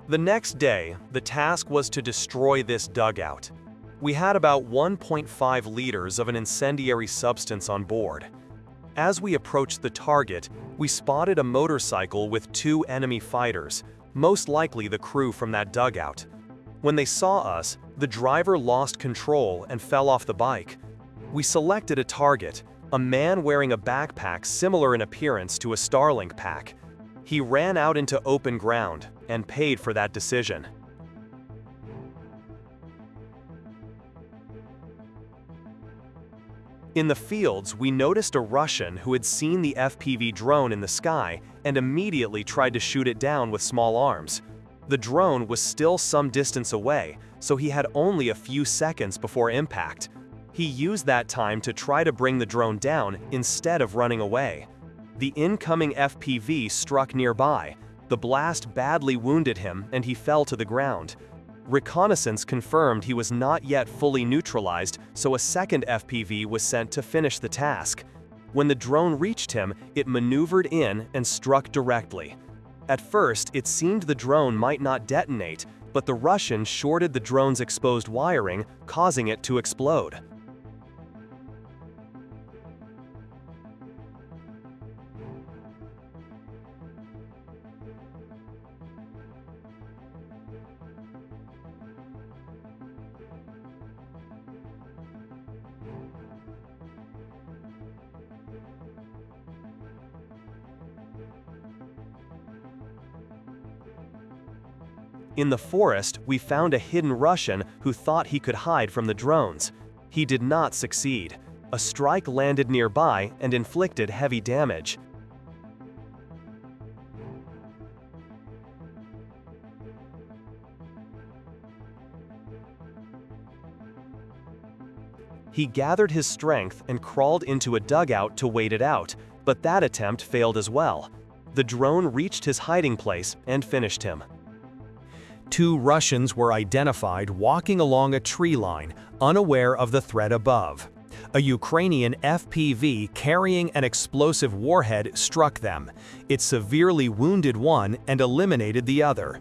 The next day, the task was to destroy this dugout. We had about 1.5 liters of an incendiary substance on board. As we approached the target, we spotted a motorcycle with 2 enemy fighters, most likely the crew from that dugout. When they saw us, the driver lost control and fell off the bike. We selected a target, a man wearing a backpack similar in appearance to a Starlink pack. He ran out into open ground and paid for that decision. In the fields, we noticed a Russian who had seen the FPV drone in the sky and immediately tried to shoot it down with small arms. The drone was still some distance away, so he had only a few seconds before impact. He used that time to try to bring the drone down instead of running away. The incoming FPV struck nearby. The blast badly wounded him and he fell to the ground. Reconnaissance confirmed he was not yet fully neutralized, so a second FPV was sent to finish the task. When the drone reached him, it maneuvered in and struck directly. At first, it seemed the drone might not detonate, but the Russian shorted the drone's exposed wiring, causing it to explode. In the forest, we found a hidden Russian who thought he could hide from the drones. He did not succeed. A strike landed nearby and inflicted heavy damage. He gathered his strength and crawled into a dugout to wait it out, but that attempt failed as well. The drone reached his hiding place and finished him. 2 Russians were identified walking along a tree line, unaware of the threat above. A Ukrainian FPV carrying an explosive warhead struck them. It severely wounded one and eliminated the other.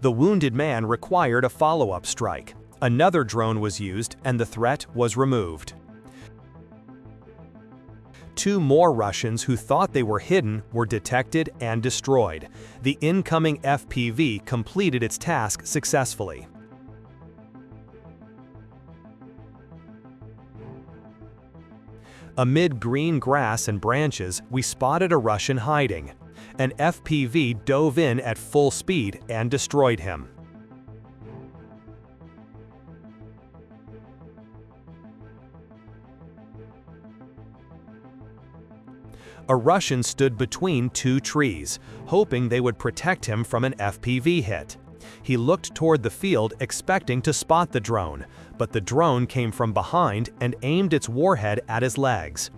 The wounded man required a follow-up strike. Another drone was used and the threat was removed. 2 more Russians who thought they were hidden were detected and destroyed. The incoming FPV completed its task successfully. Amid green grass and branches, we spotted a Russian hiding. An FPV dove in at full speed and destroyed him. A Russian stood between 2 trees, hoping they would protect him from an FPV hit. He looked toward the field expecting to spot the drone, but the drone came from behind and aimed its warhead at his legs.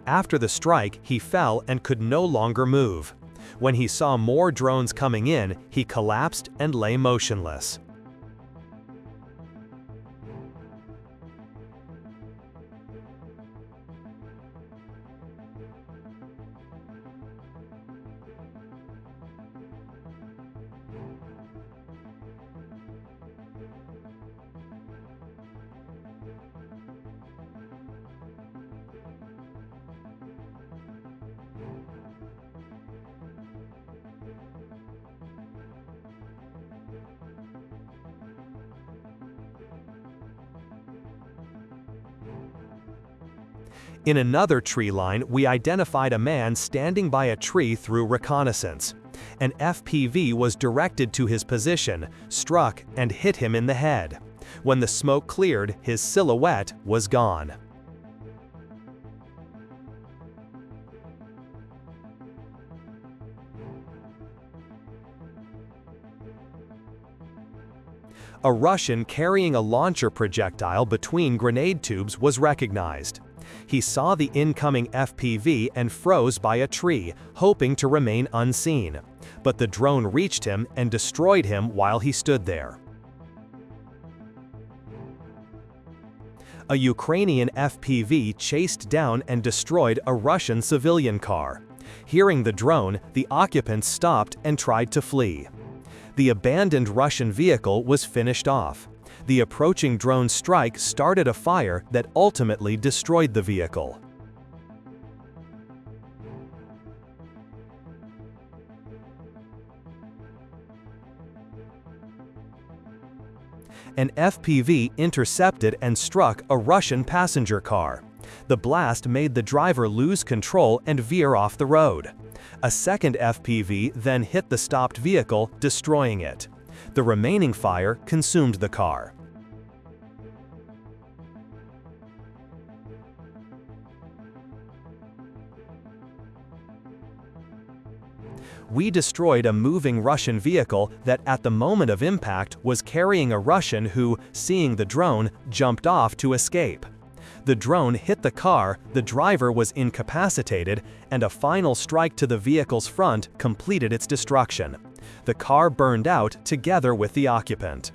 After the strike, he fell and could no longer move. When he saw more drones coming in, he collapsed and lay motionless. In another tree line, we identified a man standing by a tree through reconnaissance. An FPV was directed to his position, struck, and hit him in the head. When the smoke cleared, his silhouette was gone. A Russian carrying a launcher projectile between grenade tubes was recognized. He saw the incoming FPV and froze by a tree, hoping to remain unseen. But the drone reached him and destroyed him while he stood there. A Ukrainian FPV chased down and destroyed a Russian civilian car. Hearing the drone, the occupants stopped and tried to flee. The abandoned Russian vehicle was finished off. The approaching drone strike started a fire that ultimately destroyed the vehicle. An FPV intercepted and struck a Russian passenger car. The blast made the driver lose control and veer off the road. A second FPV then hit the stopped vehicle, destroying it. The remaining fire consumed the car. We destroyed a moving Russian vehicle that at the moment of impact was carrying a Russian who, seeing the drone, jumped off to escape. The drone hit the car, the driver was incapacitated, and a final strike to the vehicle's front completed its destruction. The car burned out together with the occupant.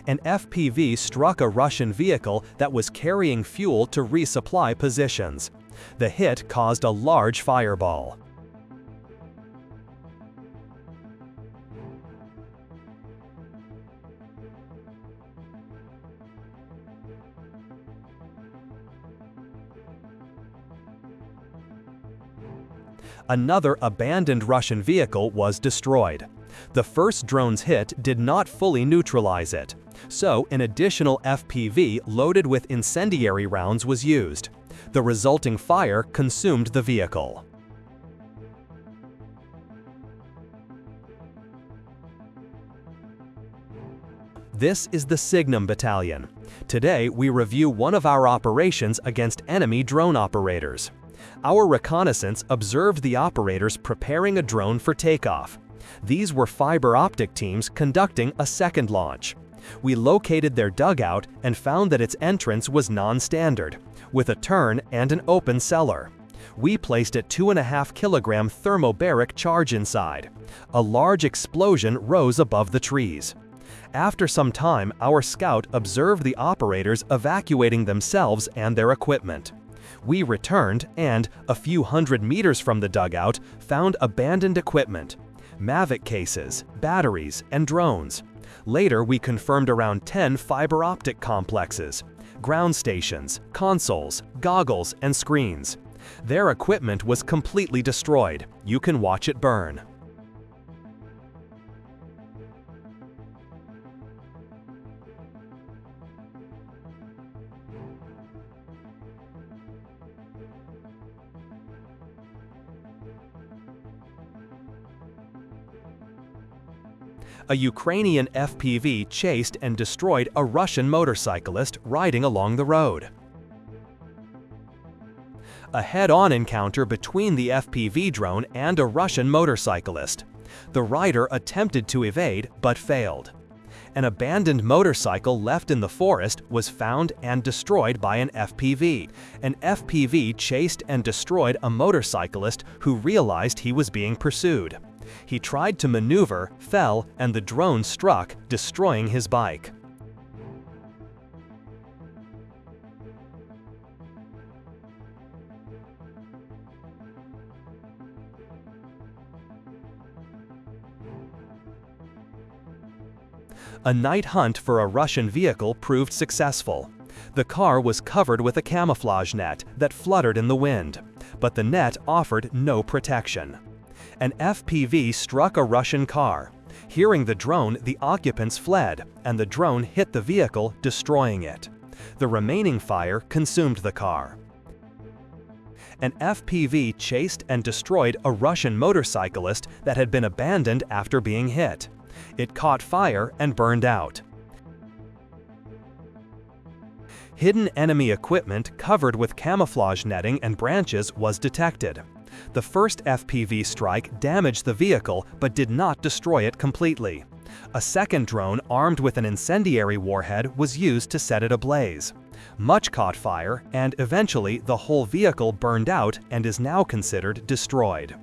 An FPV struck a Russian vehicle that was carrying fuel to resupply positions. The hit caused a large fireball. Another abandoned Russian vehicle was destroyed. The first drone's hit did not fully neutralize it, so an additional FPV loaded with incendiary rounds was used. The resulting fire consumed the vehicle. This is the Signum Battalion. Today we review one of our operations against enemy drone operators. Our reconnaissance observed the operators preparing a drone for takeoff. These were fiber optic teams conducting a second launch. We located their dugout and found that its entrance was non-standard, with a turn and an open cellar. We placed a 2.5 kilogram thermobaric charge inside. A large explosion rose above the trees. After some time, our scout observed the operators evacuating themselves and their equipment. We returned and, a few hundred meters from the dugout, found abandoned equipment: Mavic cases, batteries, and drones. Later, we confirmed around 10 fiber optic complexes, ground stations, consoles, goggles, and screens. Their equipment was completely destroyed. You can watch it burn. A Ukrainian FPV chased and destroyed a Russian motorcyclist riding along the road. A head-on encounter between the FPV drone and a Russian motorcyclist. The rider attempted to evade but failed. An abandoned motorcycle left in the forest was found and destroyed by an FPV. An FPV chased and destroyed a motorcyclist who realized he was being pursued. He tried to maneuver, fell, and the drone struck, destroying his bike. A night hunt for a Russian vehicle proved successful. The car was covered with a camouflage net that fluttered in the wind, but the net offered no protection. An FPV struck a Russian car. Hearing the drone, the occupants fled, and the drone hit the vehicle, destroying it. The remaining fire consumed the car. An FPV chased and destroyed a Russian motorcyclist that had been abandoned after being hit. It caught fire and burned out. Hidden enemy equipment covered with camouflage netting and branches was detected. The first FPV strike damaged the vehicle but did not destroy it completely. A second drone armed with an incendiary warhead was used to set it ablaze. Much caught fire, and eventually the whole vehicle burned out and is now considered destroyed.